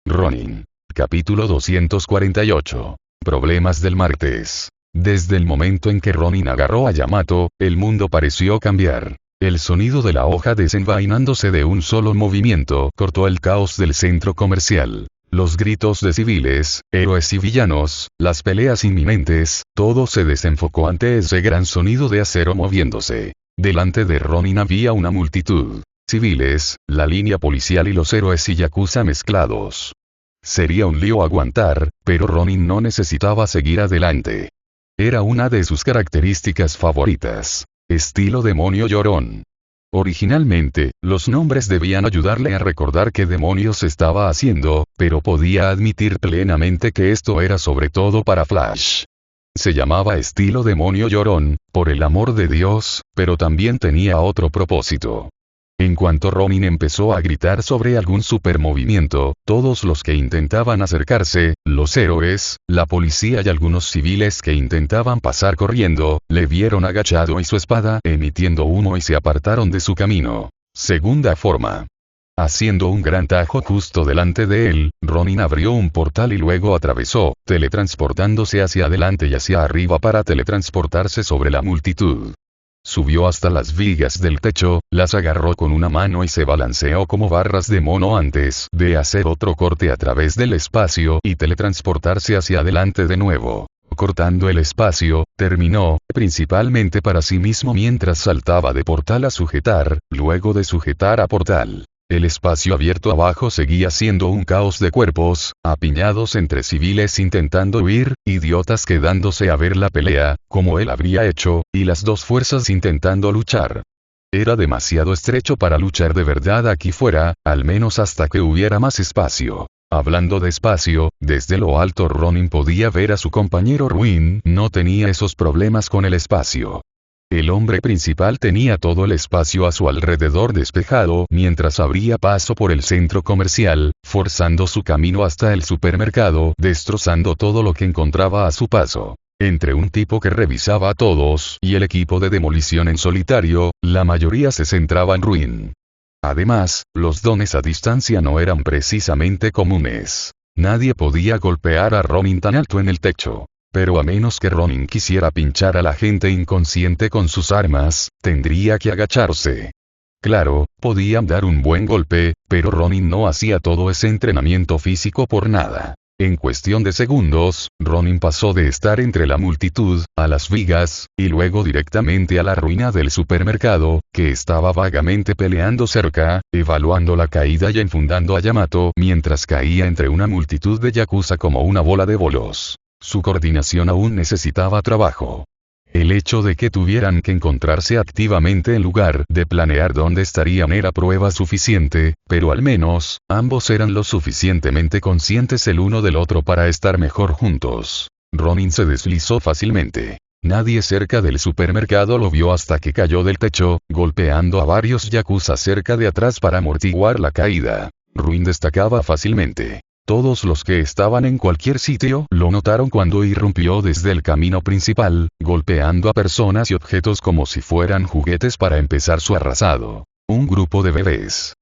Ronin. Capítulo 248. Problemas del martes. Desde el momento en que Ronin agarró a Yamato, el mundo pareció cambiar. El sonido de la hoja desenvainándose de un solo movimiento cortó el caos del centro comercial. Los gritos de civiles, héroes y villanos, las peleas inminentes, todo se desenfocó ante ese gran sonido de acero moviéndose. Delante de Ronin había una multitud. Civiles, la línea policial y los héroes y yakuza mezclados. Sería un lío aguantar, pero Ronin no necesitaba seguir adelante. Era una de sus características favoritas. Estilo demonio llorón. Originalmente, los nombres debían ayudarle a recordar qué demonios estaba haciendo, pero podía admitir plenamente que esto era sobre todo para Flash. Se llamaba estilo demonio llorón, por el amor de Dios, pero también tenía otro propósito. En cuanto Ronin empezó a gritar sobre algún supermovimiento, todos los que intentaban acercarse, los héroes, la policía y algunos civiles que intentaban pasar corriendo, le vieron agachado y su espada emitiendo humo y se apartaron de su camino. Segunda forma. Haciendo un gran tajo justo delante de él, Ronin abrió un portal y luego atravesó, teletransportándose hacia adelante y hacia arriba para teletransportarse sobre la multitud. Subió hasta las vigas del techo, las agarró con una mano y se balanceó como barras de mono antes de hacer otro corte a través del espacio y teletransportarse hacia adelante de nuevo. Cortando el espacio, terminó, principalmente para sí mismo mientras saltaba de portal a sujetar, luego de sujetar a portal. El espacio abierto abajo seguía siendo un caos de cuerpos, apiñados entre civiles intentando huir, idiotas quedándose a ver la pelea, como él habría hecho, y las dos fuerzas intentando luchar. Era demasiado estrecho para luchar de verdad aquí fuera, al menos hasta que hubiera más espacio. Hablando de espacio, desde lo alto Ronin podía ver a su compañero Ruin, no tenía esos problemas con el espacio. El hombre principal tenía todo el espacio a su alrededor despejado mientras abría paso por el centro comercial, forzando su camino hasta el supermercado, destrozando todo lo que encontraba a su paso. Entre un tipo que revisaba a todos y el equipo de demolición en solitario, la mayoría se centraba en Ruin. Además, los dones a distancia no eran precisamente comunes. Nadie podía golpear a Ronin tan alto en el techo. Pero a menos que Ronin quisiera pinchar a la gente inconsciente con sus armas, tendría que agacharse. Claro, podían dar un buen golpe, pero Ronin no hacía todo ese entrenamiento físico por nada. En cuestión de segundos, Ronin pasó de estar entre la multitud, a las vigas, y luego directamente a la ruina del supermercado, que estaba vagamente peleando cerca, evaluando la caída y enfundando a Yamato mientras caía entre una multitud de yakuza como una bola de bolos. Su coordinación aún necesitaba trabajo. El hecho de que tuvieran que encontrarse activamente en lugar de planear dónde estarían era prueba suficiente, pero al menos, ambos eran lo suficientemente conscientes el uno del otro para estar mejor juntos. Ronin se deslizó fácilmente. Nadie cerca del supermercado lo vio hasta que cayó del techo, golpeando a varios yakuza cerca de atrás para amortiguar la caída. Ruin destacaba fácilmente. Todos los que estaban en cualquier sitio lo notaron cuando irrumpió desde el camino principal, golpeando a personas y objetos como si fueran juguetes para empezar su arrasado. Un grupo de bebés.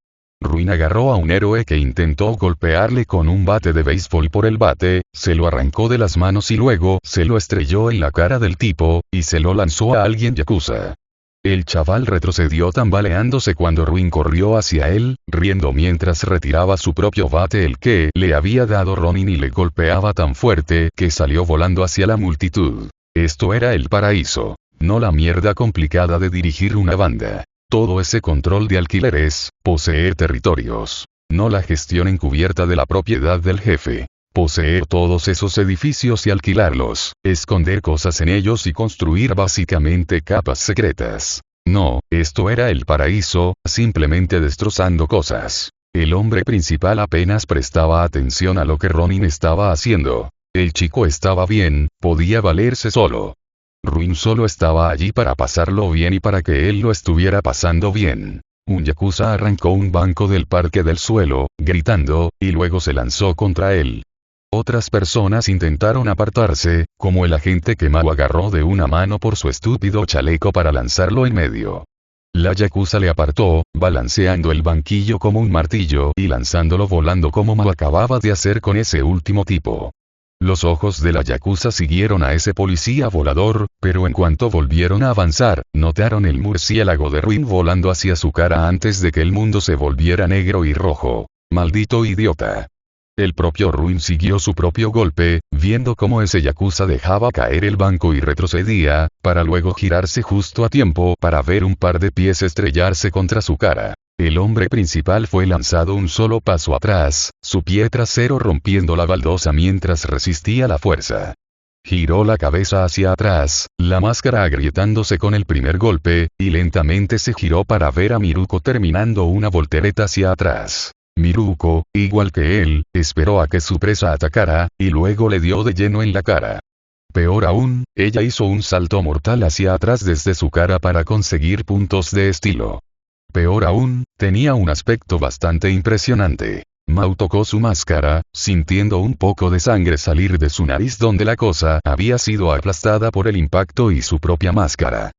Ruin agarró a un héroe que intentó golpearle con un bate de béisbol por el bate, se lo arrancó de las manos y luego se lo estrelló en la cara del tipo, y se lo lanzó a alguien yakuza. El chaval retrocedió tambaleándose cuando Ruin corrió hacia él, riendo mientras retiraba su propio bate el que le había dado Ronin y le golpeaba tan fuerte que salió volando hacia la multitud. Esto era el paraíso. No la mierda complicada de dirigir una banda. Todo ese control de alquileres, poseer territorios. No la gestión encubierta de la propiedad del jefe. Poseer todos esos edificios y alquilarlos, esconder cosas en ellos y construir básicamente capas secretas. No, esto era el paraíso, simplemente destrozando cosas. El hombre principal apenas prestaba atención a lo que Ronin estaba haciendo. El chico estaba bien, podía valerse solo. Ruin solo estaba allí para pasarlo bien y para que él lo estuviera pasando bien. Un yakuza arrancó un banco del parque del suelo, gritando, y luego se lanzó contra él. Otras personas intentaron apartarse, como el agente que Mao agarró de una mano por su estúpido chaleco para lanzarlo en medio. La yakuza le apartó, balanceando el banquillo como un martillo y lanzándolo volando como lo acababa de hacer con ese último tipo. Los ojos de la yakuza siguieron a ese policía volador, pero en cuanto volvieron a avanzar, notaron el murciélago de Ruin volando hacia su cara antes de que el mundo se volviera negro y rojo. ¡Maldito idiota! El propio Ruin siguió su propio golpe, viendo cómo ese yakuza dejaba caer el banco y retrocedía, para luego girarse justo a tiempo para ver un par de pies estrellarse contra su cara. El hombre principal fue lanzado un solo paso atrás, su pie trasero rompiendo la baldosa mientras resistía la fuerza. Giró la cabeza hacia atrás, la máscara agrietándose con el primer golpe, y lentamente se giró para ver a Miruko terminando una voltereta hacia atrás. Miruko, igual que él, esperó a que su presa atacara, y luego le dio de lleno en la cara. Peor aún, ella hizo un salto mortal hacia atrás desde su cara para conseguir puntos de estilo. Peor aún, tenía un aspecto bastante impresionante. Mao tocó su máscara, sintiendo un poco de sangre salir de su nariz donde la cosa había sido aplastada por el impacto y su propia máscara.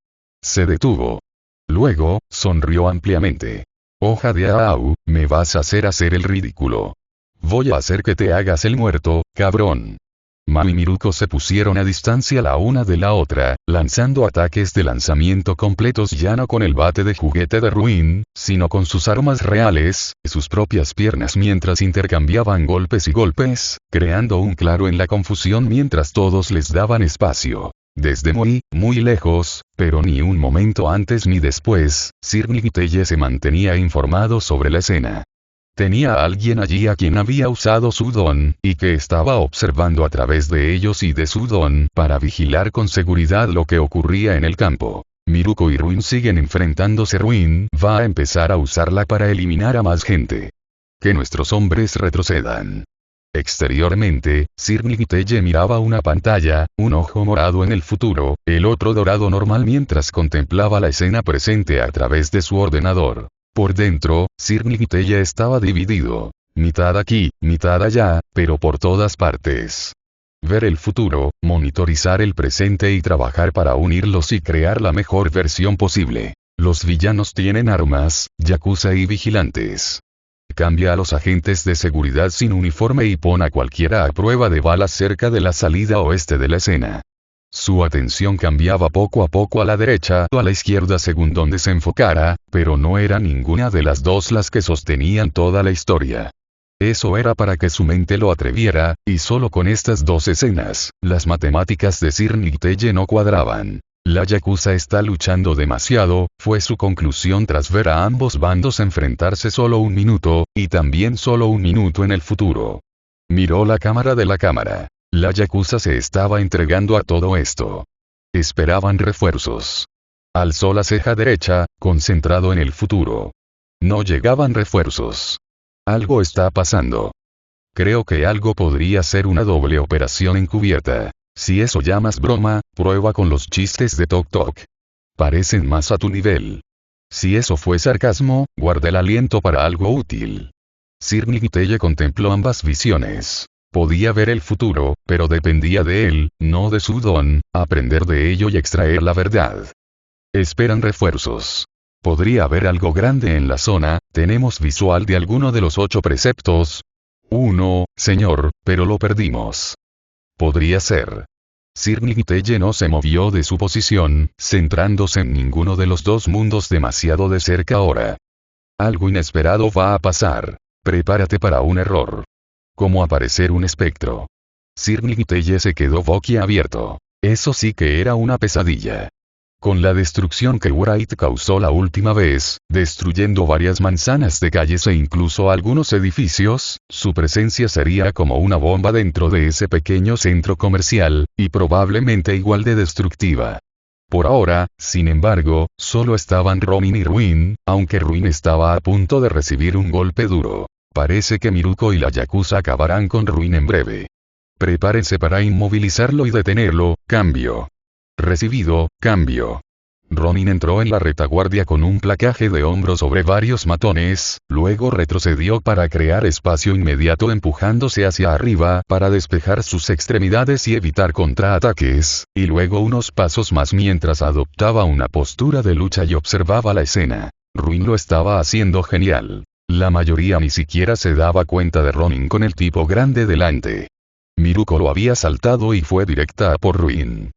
Se detuvo. Luego, sonrió ampliamente. Hoja de Aau, me vas a hacer el ridículo. Voy a hacer que te hagas el muerto, cabrón. Mao y Miruko se pusieron a distancia la una de la otra, lanzando ataques de lanzamiento completos ya no con el bate de juguete de Ruin, sino con sus armas reales, sus propias piernas mientras intercambiaban golpes y golpes, creando un claro en la confusión mientras todos les daban espacio. Desde muy, muy lejos, pero ni un momento antes ni después, Sir Nighteye se mantenía informado sobre la escena. Tenía a alguien allí a quien había usado su don, y que estaba observando a través de ellos y de su don para vigilar con seguridad lo que ocurría en el campo. Miruko y Ruin siguen enfrentándose. Ruin va a empezar a usarla para eliminar a más gente. Que nuestros hombres retrocedan. Exteriormente, Sir Nighteye miraba una pantalla, un ojo morado en el futuro, el otro dorado normal mientras contemplaba la escena presente a través de su ordenador. Por dentro, Sir Nighteye estaba dividido. Mitad aquí, mitad allá, pero por todas partes. Ver el futuro, monitorizar el presente y trabajar para unirlos y crear la mejor versión posible. Los villanos tienen armas, yakuza y vigilantes. Cambia a los agentes de seguridad sin uniforme y pon a cualquiera a prueba de balas cerca de la salida oeste de la escena. Su atención cambiaba poco a poco a la derecha o a la izquierda según donde se enfocara, pero no era ninguna de las dos las que sostenían toda la historia. Eso era para que su mente lo atreviera, y solo con estas dos escenas, las matemáticas de Sir Nighteye no cuadraban. La yakuza está luchando demasiado, fue su conclusión tras ver a ambos bandos enfrentarse solo un minuto, y también solo un minuto en el futuro. Miró la cámara de la cámara. La yakuza se estaba entregando a todo esto. Esperaban refuerzos. Alzó la ceja derecha, concentrado en el futuro. No llegaban refuerzos. Algo está pasando. Creo que algo podría ser una doble operación encubierta. Si eso llamas broma, prueba con los chistes de Tok Tok. Parecen más a tu nivel. Si eso fue sarcasmo, guarda el aliento para algo útil. Sir Nighteye contempló ambas visiones. Podía ver el futuro, pero dependía de él, no de su don, aprender de ello y extraer la verdad. Esperan refuerzos. Podría haber algo grande en la zona, tenemos visual de alguno de los 8 preceptos. Uno, señor, pero lo perdimos. Podría ser. Sir Nighteye no se movió de su posición, centrándose en ninguno de los dos mundos demasiado de cerca ahora. Algo inesperado va a pasar. Prepárate para un error. Como aparecer un espectro. Sir Nighteye se quedó boquiabierto. Eso sí que era una pesadilla. Con la destrucción que Wright causó la última vez, destruyendo varias manzanas de calles e incluso algunos edificios, su presencia sería como una bomba dentro de ese pequeño centro comercial, y probablemente igual de destructiva. Por ahora, sin embargo, solo estaban Ronin y Ruin, aunque Ruin estaba a punto de recibir un golpe duro. Parece que Miruko y la yakuza acabarán con Ruin en breve. Prepárense para inmovilizarlo y detenerlo, cambio. Recibido, cambio. Ronin entró en la retaguardia con un placaje de hombro sobre varios matones, luego retrocedió para crear espacio inmediato empujándose hacia arriba para despejar sus extremidades y evitar contraataques, y luego unos pasos más mientras adoptaba una postura de lucha y observaba la escena. Ruin lo estaba haciendo genial. La mayoría ni siquiera se daba cuenta de Ronin con el tipo grande delante. Miruko lo había saltado y fue directa a por Ruin.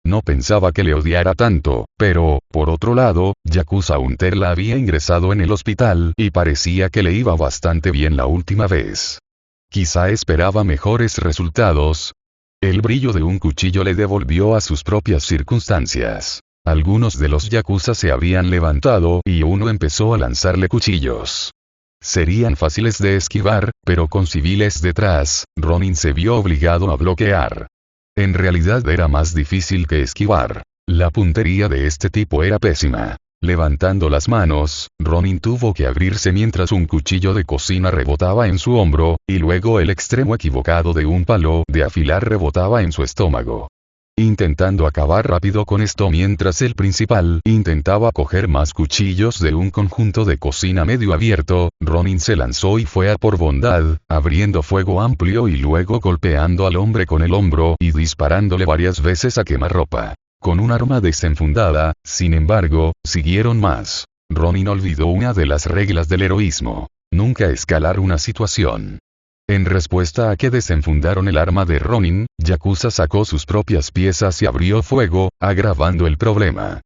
No pensaba que le odiara tanto, pero, por otro lado, Yakuza Hunter la había ingresado en el hospital y parecía que le iba bastante bien la última vez. Quizá esperaba mejores resultados. El brillo de un cuchillo le devolvió a sus propias circunstancias. Algunos de los Yakuza se habían levantado y uno empezó a lanzarle cuchillos. Serían fáciles de esquivar, pero con civiles detrás, Ronin se vio obligado a bloquear. En realidad era más difícil que esquivar. La puntería de este tipo era pésima. Levantando las manos, Ronin tuvo que abrirse mientras un cuchillo de cocina rebotaba en su hombro, y luego el extremo equivocado de un palo de afilar rebotaba en su estómago. Intentando acabar rápido con esto mientras el principal intentaba coger más cuchillos de un conjunto de cocina medio abierto, Ronin se lanzó y fue a por bondad, abriendo fuego amplio y luego golpeando al hombre con el hombro y disparándole varias veces a quemarropa. Con un arma desenfundada, sin embargo, siguieron más. Ronin olvidó una de las reglas del heroísmo: nunca escalar una situación. En respuesta a que desenfundaron el arma de Ronin, Yakuza sacó sus propias piezas y abrió fuego, agravando el problema.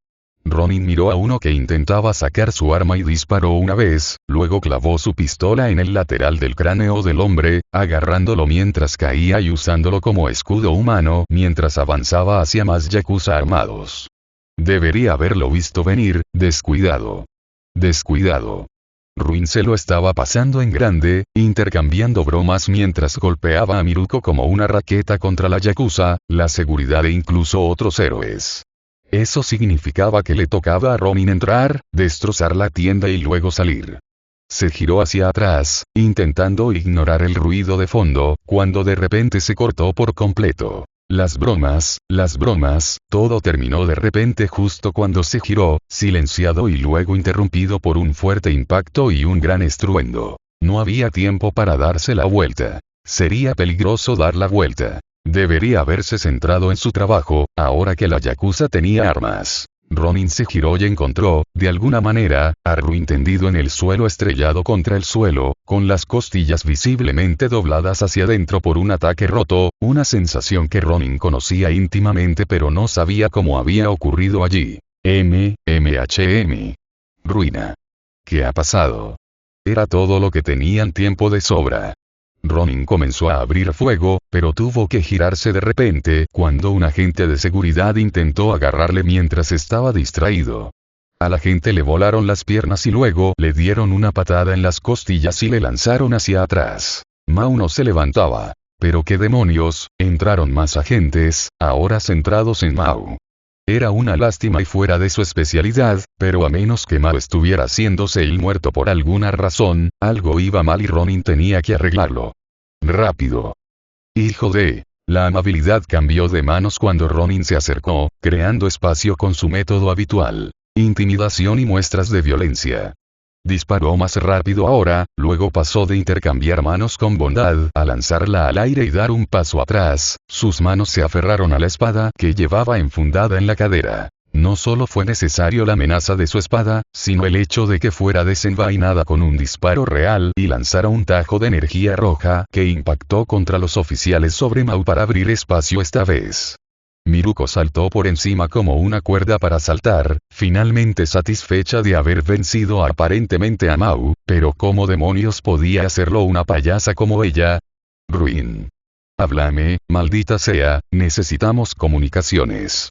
Ronin miró a uno que intentaba sacar su arma y disparó una vez, luego clavó su pistola en el lateral del cráneo del hombre, agarrándolo mientras caía y usándolo como escudo humano mientras avanzaba hacia más Yakuza armados. Debería haberlo visto venir, descuidado. Descuidado. Ruin se lo estaba pasando en grande, intercambiando bromas mientras golpeaba a Miruko como una raqueta contra la Yakuza, la seguridad e incluso otros héroes. Eso significaba que le tocaba a Ronin entrar, destrozar la tienda y luego salir. Se giró hacia atrás, intentando ignorar el ruido de fondo, cuando de repente se cortó por completo. Las bromas, todo terminó de repente justo cuando se giró, silenciado y luego interrumpido por un fuerte impacto y un gran estruendo. No había tiempo para darse la vuelta. Sería peligroso dar la vuelta. Debería haberse centrado en su trabajo, ahora que la Yakuza tenía armas. Ronin se giró y encontró, de alguna manera, a Ruin tendido en el suelo estrellado contra el suelo, con las costillas visiblemente dobladas hacia adentro por un ataque roto, una sensación que Ronin conocía íntimamente pero no sabía cómo había ocurrido allí. Ruina. ¿Qué ha pasado? Era todo lo que tenían tiempo de sobra. Ronin comenzó a abrir fuego, pero tuvo que girarse de repente cuando un agente de seguridad intentó agarrarle mientras estaba distraído. Al agente le volaron las piernas y luego le dieron una patada en las costillas y le lanzaron hacia atrás. Mao no se levantaba. Pero qué demonios, entraron más agentes, ahora centrados en Mao. Era una lástima y fuera de su especialidad, pero a menos que Mao estuviera haciéndose el muerto por alguna razón, algo iba mal y Ronin tenía que arreglarlo. Rápido. Hijo de... La amabilidad cambió de manos cuando Ronin se acercó, creando espacio con su método habitual. Intimidación y muestras de violencia. Disparó más rápido ahora, luego pasó de intercambiar manos con bondad a lanzarla al aire y dar un paso atrás, sus manos se aferraron a la espada que llevaba enfundada en la cadera. No solo fue necesario la amenaza de su espada, sino el hecho de que fuera desenvainada con un disparo real y lanzara un tajo de energía roja que impactó contra los oficiales sobre Mao para abrir espacio esta vez. Miruko saltó por encima como una cuerda para saltar, finalmente satisfecha de haber vencido aparentemente a Mao, pero ¿cómo demonios podía hacerlo una payasa como ella? Ruin. Háblame, maldita sea, necesitamos comunicaciones.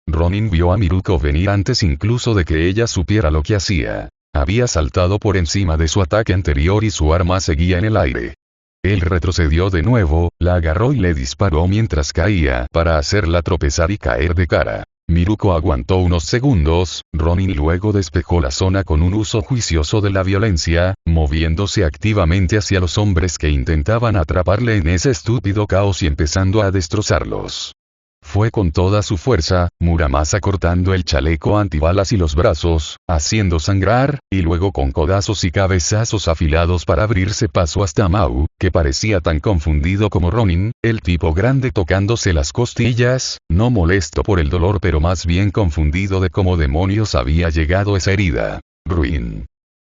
Ronin vio a Miruko venir antes incluso de que ella supiera lo que hacía. Había saltado por encima de su ataque anterior y su arma seguía en el aire. Él retrocedió de nuevo, la agarró y le disparó mientras caía para hacerla tropezar y caer de cara. Miruko aguantó unos segundos, Ronin luego despejó la zona con un uso juicioso de la violencia, moviéndose activamente hacia los hombres que intentaban atraparle en ese estúpido caos y empezando a destrozarlos. Fue con toda su fuerza, Muramasa cortando el chaleco antibalas y los brazos, haciendo sangrar, y luego con codazos y cabezazos afilados para abrirse paso hasta Mao, que parecía tan confundido como Ronin, el tipo grande tocándose las costillas, no molesto por el dolor pero más bien confundido de cómo demonios había llegado esa herida. Ruin.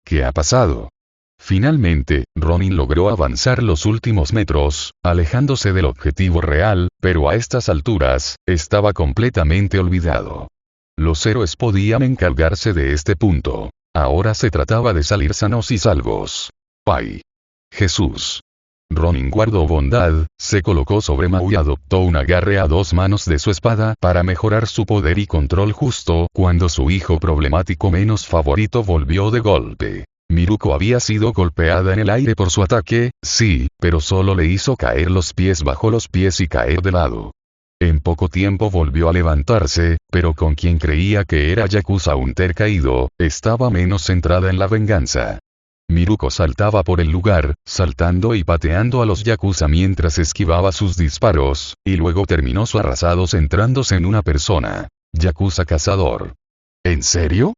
¿Qué ha pasado? Finalmente, Ronin logró avanzar los últimos metros, alejándose del objetivo real, pero a estas alturas, estaba completamente olvidado. Los héroes podían encargarse de este punto. Ahora se trataba de salir sanos y salvos. ¡Ay! Jesús. Ronin guardó bondad, se colocó sobre Mao y adoptó un agarre a dos manos de su espada para mejorar su poder y control justo cuando su hijo problemático menos favorito volvió de golpe. Miruko había sido golpeada en el aire por su ataque, sí, pero solo le hizo caer los pies bajo los pies y caer de lado. En poco tiempo volvió a levantarse, pero con quien creía que era Yakuza un caído, estaba menos centrada en la venganza. Miruko saltaba por el lugar, saltando y pateando a los Yakuza mientras esquivaba sus disparos, y luego terminó su arrasado centrándose en una persona. Yakuza cazador. ¿En serio?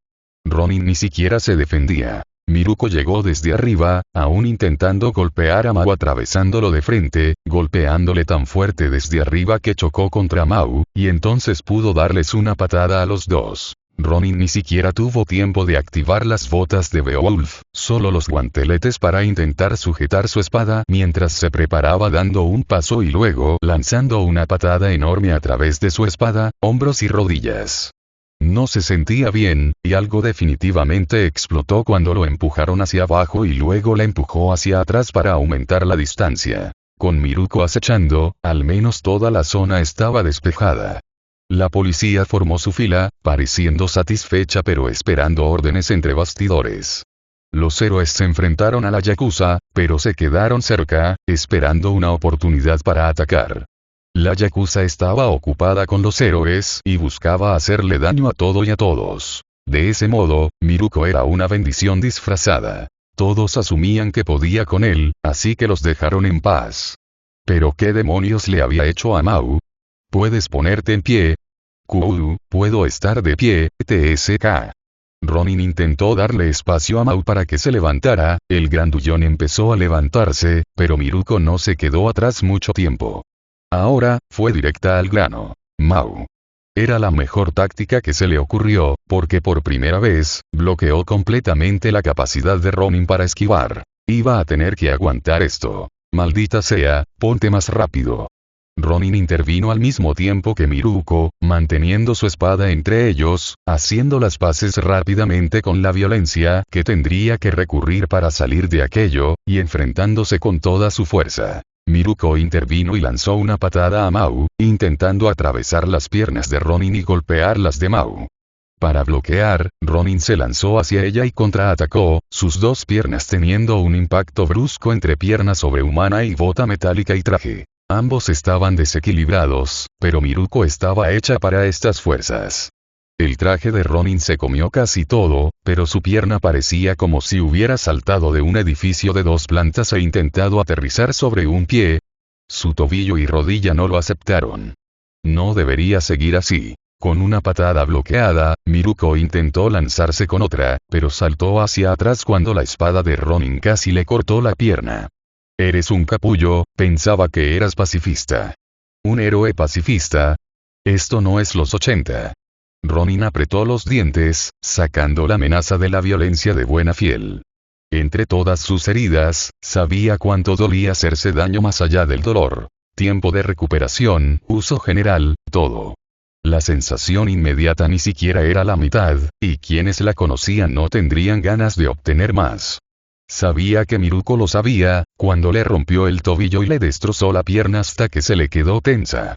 Ronin ni siquiera se defendía. Miruko llegó desde arriba, aún intentando golpear a Mao atravesándolo de frente, golpeándole tan fuerte desde arriba que chocó contra Mao, y entonces pudo darles una patada a los dos. Ronin ni siquiera tuvo tiempo de activar las botas de Beowulf, solo los guanteletes para intentar sujetar su espada mientras se preparaba dando un paso y luego lanzando una patada enorme a través de su espada, hombros y rodillas. No se sentía bien, y algo definitivamente explotó cuando lo empujaron hacia abajo y luego la empujó hacia atrás para aumentar la distancia. Con Miruko acechando, al menos toda la zona estaba despejada. La policía formó su fila, pareciendo satisfecha pero esperando órdenes entre bastidores. Los héroes se enfrentaron a la Yakuza, pero se quedaron cerca, esperando una oportunidad para atacar. La Yakuza estaba ocupada con los héroes y buscaba hacerle daño a todo y a todos. De ese modo, Miruko era una bendición disfrazada. Todos asumían que podía con él, así que los dejaron en paz. ¿Pero qué demonios le había hecho a Mao? ¿Puedes ponerte en pie? ¿Puedo estar de pie, TSK? Ronin intentó darle espacio a Mao para que se levantara, el grandullón empezó a levantarse, pero Miruko no se quedó atrás mucho tiempo. Ahora, fue directa al grano. Mao. Era la mejor táctica que se le ocurrió, porque por primera vez, bloqueó completamente la capacidad de Ronin para esquivar. Iba a tener que aguantar esto. Maldita sea, ponte más rápido. Ronin intervino al mismo tiempo que Miruko, manteniendo su espada entre ellos, haciendo las paces rápidamente con la violencia que tendría que recurrir para salir de aquello, y enfrentándose con toda su fuerza. Miruko intervino y lanzó una patada a Mao, intentando atravesar las piernas de Ronin y golpear las de Mao. Para bloquear, Ronin se lanzó hacia ella y contraatacó, sus dos piernas teniendo un impacto brusco entre pierna sobrehumana y bota metálica y traje. Ambos estaban desequilibrados, pero Miruko estaba hecha para estas fuerzas. El traje de Ronin se comió casi todo, pero su pierna parecía como si hubiera saltado de un edificio de 2 plantas e intentado aterrizar sobre un pie. Su tobillo y rodilla no lo aceptaron. No debería seguir así. Con una patada bloqueada, Miruko intentó lanzarse con otra, pero saltó hacia atrás cuando la espada de Ronin casi le cortó la pierna. Eres un capullo, pensaba que eras pacifista. ¿Un héroe pacifista? Esto no es los 80. Ronin apretó los dientes, sacando la amenaza de la violencia de buena fiel. Entre todas sus heridas, sabía cuánto dolía hacerse daño más allá del dolor. Tiempo de recuperación, uso general, todo. La sensación inmediata ni siquiera era la mitad, y quienes la conocían no tendrían ganas de obtener más. Sabía que Miruko lo sabía, cuando le rompió el tobillo y le destrozó la pierna hasta que se le quedó tensa.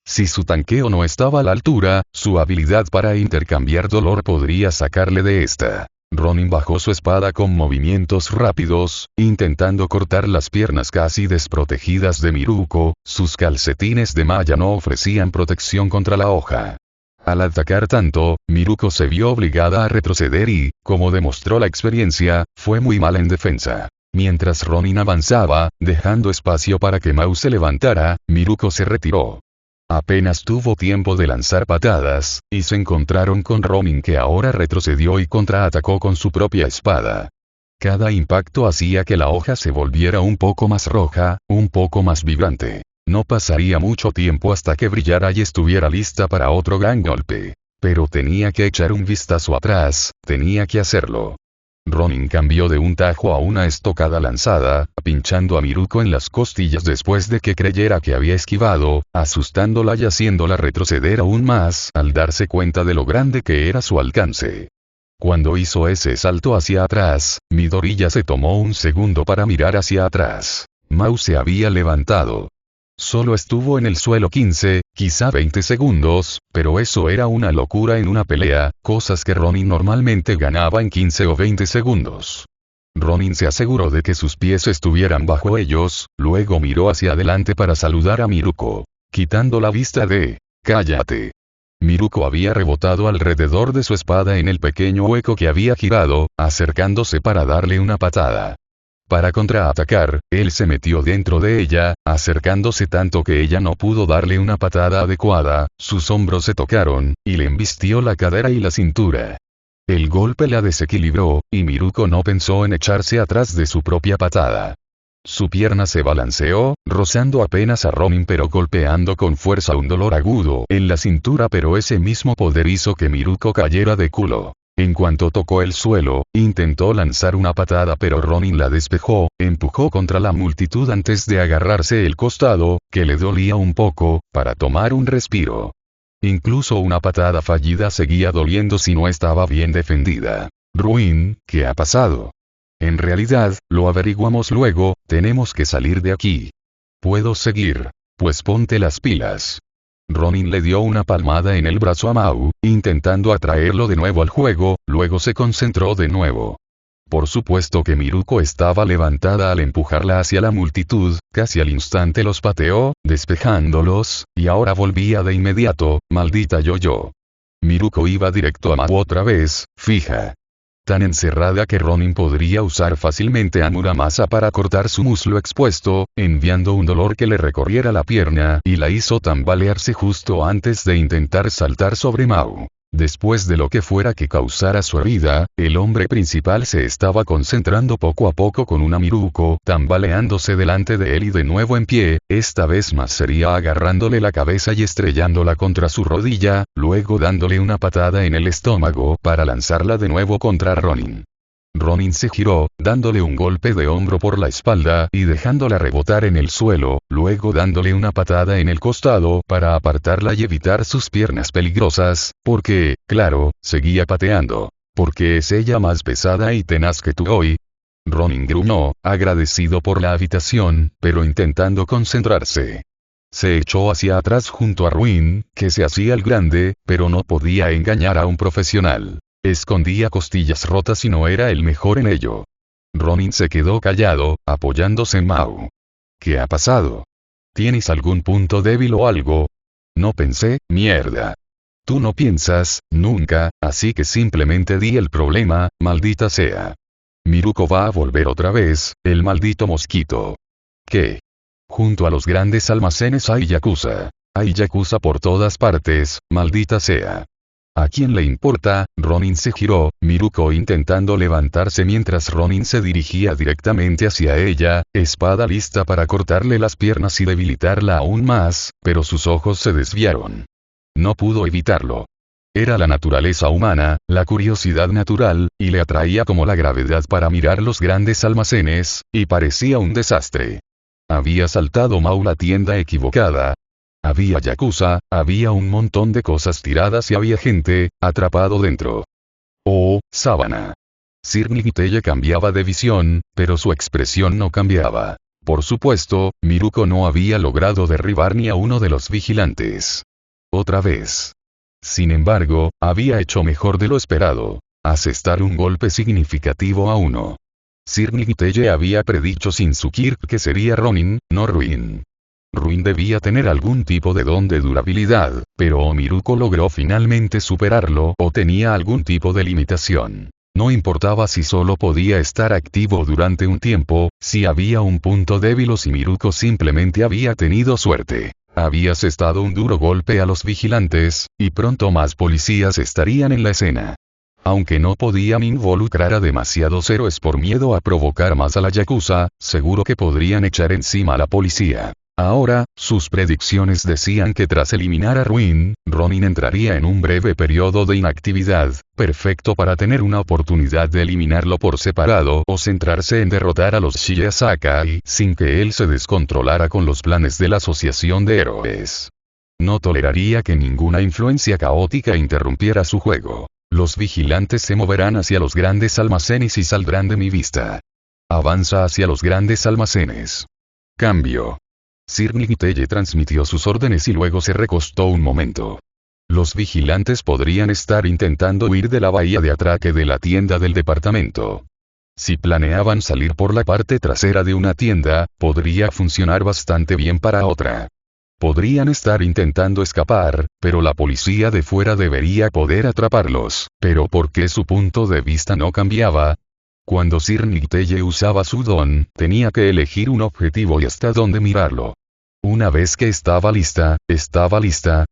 Si su tanqueo no estaba a la altura, su habilidad para intercambiar dolor podría sacarle de esta. Ronin bajó su espada con movimientos rápidos, intentando cortar las piernas casi desprotegidas de Miruko, sus calcetines de malla no ofrecían protección contra la hoja. Al atacar tanto, Miruko se vio obligada a retroceder y, como demostró la experiencia, fue muy mal en defensa. Mientras Ronin avanzaba, dejando espacio para que Mao se levantara, Miruko se retiró. Apenas tuvo tiempo de lanzar patadas, y se encontraron con Ronin, que ahora retrocedió y contraatacó con su propia espada. Cada impacto hacía que la hoja se volviera un poco más roja, un poco más vibrante. No pasaría mucho tiempo hasta que brillara y estuviera lista para otro gran golpe. Pero tenía que echar un vistazo atrás, tenía que hacerlo. Ronin cambió de un tajo a una estocada lanzada, pinchando a Miruko en las costillas después de que creyera que había esquivado, asustándola y haciéndola retroceder aún más al darse cuenta de lo grande que era su alcance. Cuando hizo ese salto hacia atrás, Midoriya se tomó un segundo para mirar hacia atrás. Mau se había levantado. Solo estuvo en el suelo 15, quizá 20 segundos, pero eso era una locura en una pelea, cosas que Ronin normalmente ganaba en 15 o 20 segundos. Ronin se aseguró de que sus pies estuvieran bajo ellos, luego miró hacia adelante para saludar a Miruko, quitando la vista de «cállate». Miruko había rebotado alrededor de su espada en el pequeño hueco que había girado, acercándose para darle una patada. Para contraatacar, él se metió dentro de ella, acercándose tanto que ella no pudo darle una patada adecuada, sus hombros se tocaron, y le embistió la cadera y la cintura. El golpe la desequilibró, y Miruko no pensó en echarse atrás de su propia patada. Su pierna se balanceó, rozando apenas a Ronin pero golpeando con fuerza un dolor agudo en la cintura, pero ese mismo poder hizo que Miruko cayera de culo. En cuanto tocó el suelo, intentó lanzar una patada pero Ronin la despejó, empujó contra la multitud antes de agarrarse el costado, que le dolía un poco, para tomar un respiro. Incluso una patada fallida seguía doliendo si no estaba bien defendida. Ruin, ¿qué ha pasado? En realidad, lo averiguamos luego, tenemos que salir de aquí. ¿Puedo seguir? Pues ponte las pilas. Ronin le dio una palmada en el brazo a Mau, intentando atraerlo de nuevo al juego, luego se concentró de nuevo. Por supuesto que Miruko estaba levantada al empujarla hacia la multitud, casi al instante los pateó, despejándolos, y ahora volvía de inmediato, maldita yo-yo. Miruko iba directo a Mau otra vez, fija. Tan encerrada que Ronin podría usar fácilmente a Muramasa para cortar su muslo expuesto, enviando un dolor que le recorriera la pierna y la hizo tambalearse justo antes de intentar saltar sobre Mau. Después de lo que fuera que causara su herida, el hombre principal se estaba concentrando poco a poco con una Miruko tambaleándose delante de él y de nuevo en pie, esta vez más sería agarrándole la cabeza y estrellándola contra su rodilla, luego dándole una patada en el estómago para lanzarla de nuevo contra Ronin. Ronin se giró, dándole un golpe de hombro por la espalda y dejándola rebotar en el suelo, luego dándole una patada en el costado para apartarla y evitar sus piernas peligrosas, porque, claro, seguía pateando. ¿Porque es ella más pesada y tenaz que tú hoy? Ronin gruñó, agradecido por la habitación, pero intentando concentrarse. Se echó hacia atrás junto a Ruin, que se hacía el grande, pero no podía engañar a un profesional. Escondía costillas rotas y no era el mejor en ello. Ronin se quedó callado, apoyándose en Mau. ¿Qué ha pasado? ¿Tienes algún punto débil o algo? No pensé, mierda. Tú no piensas, nunca, así que simplemente di el problema, maldita sea. Miruko va a volver otra vez, el maldito mosquito. ¿Qué? Junto a los grandes almacenes hay yakuza. Hay yakuza por todas partes, maldita sea. ¿A quién le importa? Ronin se giró, Miruko intentando levantarse mientras Ronin se dirigía directamente hacia ella, espada lista para cortarle las piernas y debilitarla aún más, pero sus ojos se desviaron. No pudo evitarlo. Era la naturaleza humana, la curiosidad natural, y le atraía como la gravedad para mirar los grandes almacenes, y parecía un desastre. Había saltado Mau la tienda equivocada. Había yakuza, había un montón de cosas tiradas y había gente, atrapado dentro. Oh, sábana. Sir Nighteye cambiaba de visión, pero su expresión no cambiaba. Por supuesto, Miruko no había logrado derribar ni a uno de los vigilantes. Otra vez. Sin embargo, había hecho mejor de lo esperado. Asestar un golpe significativo a uno. Sir Nighteye había predicho sin su Kirk que sería Ronin, no Ruin. Ruin debía tener algún tipo de don de durabilidad, pero Miruko logró finalmente superarlo o tenía algún tipo de limitación. No importaba si solo podía estar activo durante un tiempo, si había un punto débil o si Miruko simplemente había tenido suerte. Había asestado un duro golpe a los vigilantes, y pronto más policías estarían en la escena. Aunque no podían involucrar a demasiados héroes por miedo a provocar más a la Yakuza, seguro que podrían echar encima a la policía. Ahora, sus predicciones decían que tras eliminar a Ruin, Ronin entraría en un breve periodo de inactividad, perfecto para tener una oportunidad de eliminarlo por separado o centrarse en derrotar a los Shinya Sakai sin que él se descontrolara con los planes de la Asociación de Héroes. No toleraría que ninguna influencia caótica interrumpiera su juego. Los vigilantes se moverán hacia los grandes almacenes y saldrán de mi vista. Avanza hacia los grandes almacenes. Cambio. Sir Nigiteye transmitió sus órdenes y luego se recostó un momento. Los vigilantes podrían estar intentando huir de la bahía de atraque de la tienda del departamento. Si planeaban salir por la parte trasera de una tienda, podría funcionar bastante bien para otra. Podrían estar intentando escapar, pero la policía de fuera debería poder atraparlos. ¿Pero por qué su punto de vista no cambiaba? Cuando Sir Nigiteye usaba su don, tenía que elegir un objetivo y hasta dónde mirarlo. Una vez que estaba lista,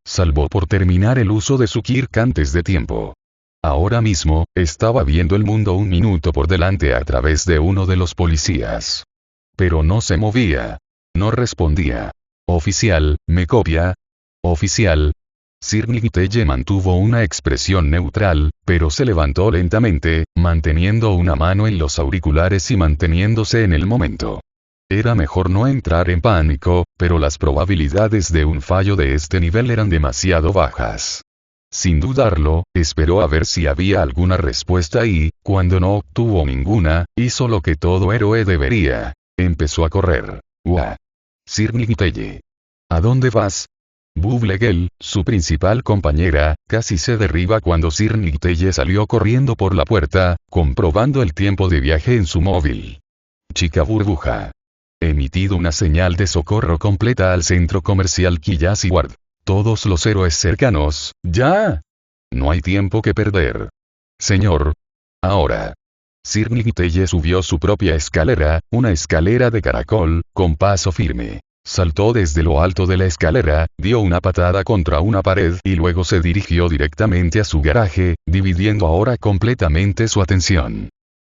salvo por terminar el uso de su Kirk antes de tiempo. Ahora mismo, estaba viendo el mundo un minuto por delante a través de uno de los policías. Pero no se movía. No respondía. Oficial, ¿me copia? Oficial. Sir Nigiteye mantuvo una expresión neutral, pero se levantó lentamente, manteniendo una mano en los auriculares y manteniéndose en el momento. Era mejor no entrar en pánico, pero las probabilidades de un fallo de este nivel eran demasiado bajas. Sin dudarlo, esperó a ver si había alguna respuesta y, cuando no obtuvo ninguna, hizo lo que todo héroe debería. Empezó a correr. ¡Uah! Sir Nigiteye. ¿A dónde vas? Bubblegel, su principal compañera, casi se derriba cuando Sir Nigiteye salió corriendo por la puerta, comprobando el tiempo de viaje en su móvil. Chica burbuja. Emitido una señal de socorro completa al centro comercial Kiyashi Ward. Todos los héroes cercanos, ¡ya! No hay tiempo que perder. Señor. Ahora. Sir Nigiteye subió su propia escalera, una escalera de caracol, con paso firme. Saltó desde lo alto de la escalera, dio una patada contra una pared y luego se dirigió directamente a su garaje, dividiendo ahora completamente su atención.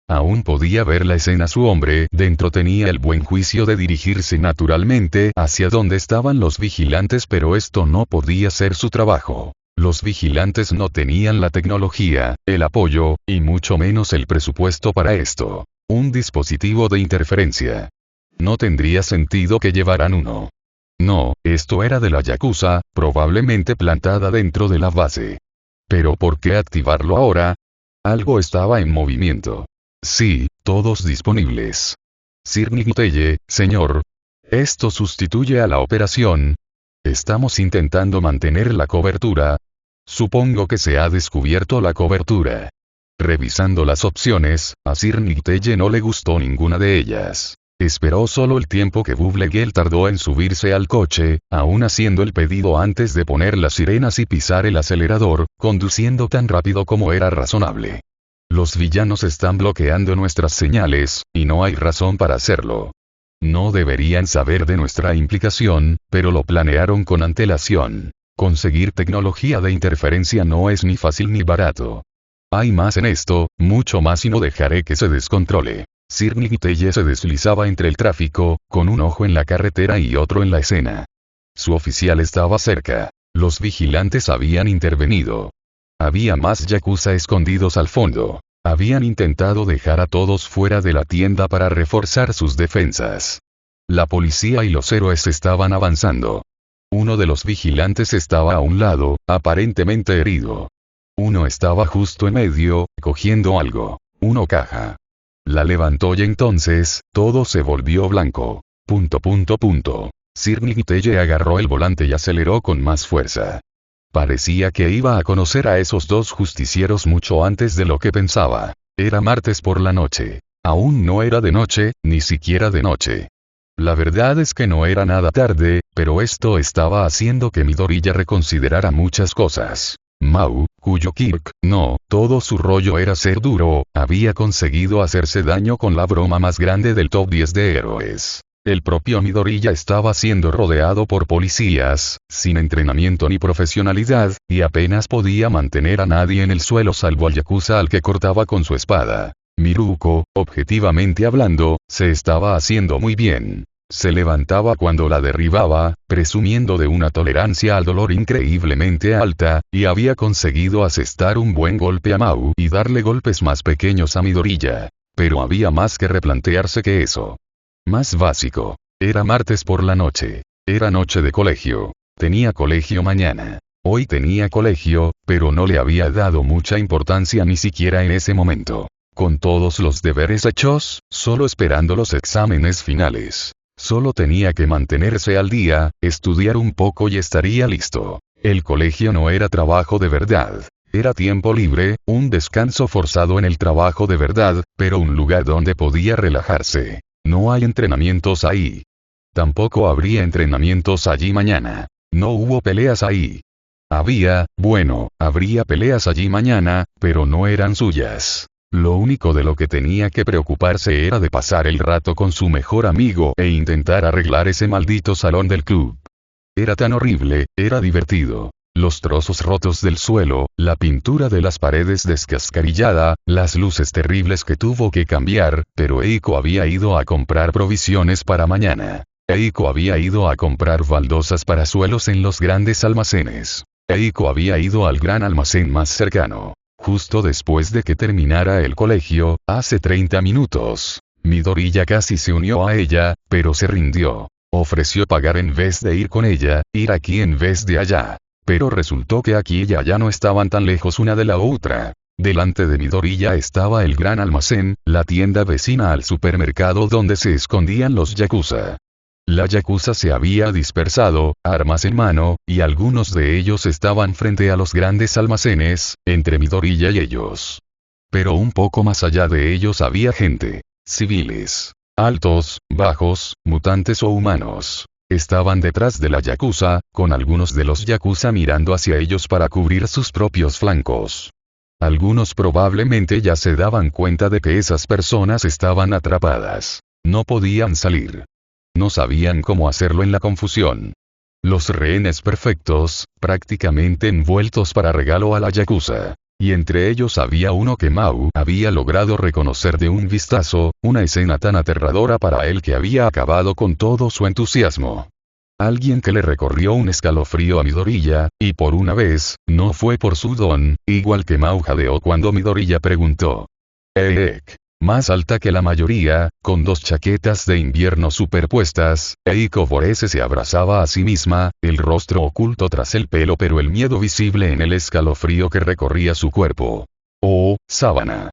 Aún podía ver la escena. Su hombre dentro tenía el buen juicio de dirigirse naturalmente hacia donde estaban los vigilantes, pero esto no podía ser su trabajo. Los vigilantes no tenían la tecnología, el apoyo, y mucho menos el presupuesto para esto. Un dispositivo de interferencia. No tendría sentido que llevaran uno. No, esto era de la Yakuza, probablemente plantada dentro de la base. ¿Pero por qué activarlo ahora? Algo estaba en movimiento. Sí, todos disponibles. Sir Nigiteye, señor. Esto sustituye a la operación. Estamos intentando mantener la cobertura. Supongo que se ha descubierto la cobertura. Revisando las opciones, a Sir Nigiteye no le gustó ninguna de ellas. Esperó solo el tiempo que Bubblegel tardó en subirse al coche, aún haciendo el pedido antes de poner las sirenas y pisar el acelerador, conduciendo tan rápido como era razonable. Los villanos están bloqueando nuestras señales, y no hay razón para hacerlo. No deberían saber de nuestra implicación, pero lo planearon con antelación. Conseguir tecnología de interferencia no es ni fácil ni barato. Hay más en esto, mucho más, y no dejaré que se descontrole. Sir Nigiteye se deslizaba entre el tráfico, con un ojo en la carretera y otro en la escena. Su oficial estaba cerca. Los vigilantes habían intervenido. Había más yakuza escondidos al fondo. Habían intentado dejar a todos fuera de la tienda para reforzar sus defensas. La policía y los héroes estaban avanzando. Uno de los vigilantes estaba a un lado, aparentemente herido. Uno estaba justo en medio, cogiendo algo. Una caja. La levantó y entonces, todo se volvió blanco. Sir Nigiteye agarró el volante y aceleró con más fuerza. Parecía que iba a conocer a esos dos justicieros mucho antes de lo que pensaba. Era martes por la noche. Aún no era de noche, ni siquiera de noche. La verdad es que no era nada tarde, pero esto estaba haciendo que Midoriya reconsiderara muchas cosas. Mau, cuyo Kirk, no, todo su rollo era ser duro, había conseguido hacerse daño con la broma más grande del top 10 de héroes. El propio Midoriya estaba siendo rodeado por policías, sin entrenamiento ni profesionalidad, y apenas podía mantener a nadie en el suelo salvo al yakuza al que cortaba con su espada. Miruko, objetivamente hablando, se estaba haciendo muy bien. Se levantaba cuando la derribaba, presumiendo de una tolerancia al dolor increíblemente alta, y había conseguido asestar un buen golpe a Mau y darle golpes más pequeños a Midoriya. Pero había más que replantearse que eso. Más básico. Era martes por la noche. Era noche de colegio. Tenía colegio mañana. Hoy tenía colegio, pero no le había dado mucha importancia ni siquiera en ese momento. Con todos los deberes hechos, solo esperando los exámenes finales. Solo tenía que mantenerse al día, estudiar un poco y estaría listo. El colegio no era trabajo de verdad. Era tiempo libre, un descanso forzado en el trabajo de verdad, pero un lugar donde podía relajarse. No hay entrenamientos ahí. Tampoco habría entrenamientos allí mañana. No hubo peleas ahí. Habría peleas allí mañana, pero no eran suyas. Lo único de lo que tenía que preocuparse era de pasar el rato con su mejor amigo e intentar arreglar ese maldito salón del club. Era tan horrible, era divertido. Los trozos rotos del suelo, la pintura de las paredes descascarillada, las luces terribles que tuvo que cambiar, pero Eiko había ido a comprar provisiones para mañana. Eiko había ido a comprar baldosas para suelos en los grandes almacenes. Eiko había ido al gran almacén más cercano. Justo después de que terminara el colegio, hace 30 minutos. Midoriya casi se unió a ella, pero se rindió. Ofreció pagar en vez de ir con ella, ir aquí en vez de allá. Pero resultó que aquí y allá no estaban tan lejos una de la otra. Delante de Midoriya estaba el gran almacén, la tienda vecina al supermercado donde se escondían los yakuza. La yakuza se había dispersado, armas en mano, y algunos de ellos estaban frente a los grandes almacenes, entre Midoriya y ellos. Pero un poco más allá de ellos había gente. Civiles. Altos, bajos, mutantes o humanos. Estaban detrás de la yakuza, con algunos de los yakuza mirando hacia ellos para cubrir sus propios flancos. Algunos probablemente ya se daban cuenta de que esas personas estaban atrapadas. No podían salir. No sabían cómo hacerlo en la confusión. Los rehenes perfectos, prácticamente envueltos para regalo a la yakuza. Y entre ellos había uno que Mau había logrado reconocer de un vistazo, una escena tan aterradora para él que había acabado con todo su entusiasmo. Alguien que le recorrió un escalofrío a Midoriya, y por una vez, no fue por su don, igual que Mau jadeó cuando Midoriya preguntó. Más alta que la mayoría, con 2 chaquetas de invierno superpuestas, Eiko Forese se abrazaba a sí misma, el rostro oculto tras el pelo pero el miedo visible en el escalofrío que recorría su cuerpo. Oh, sábana.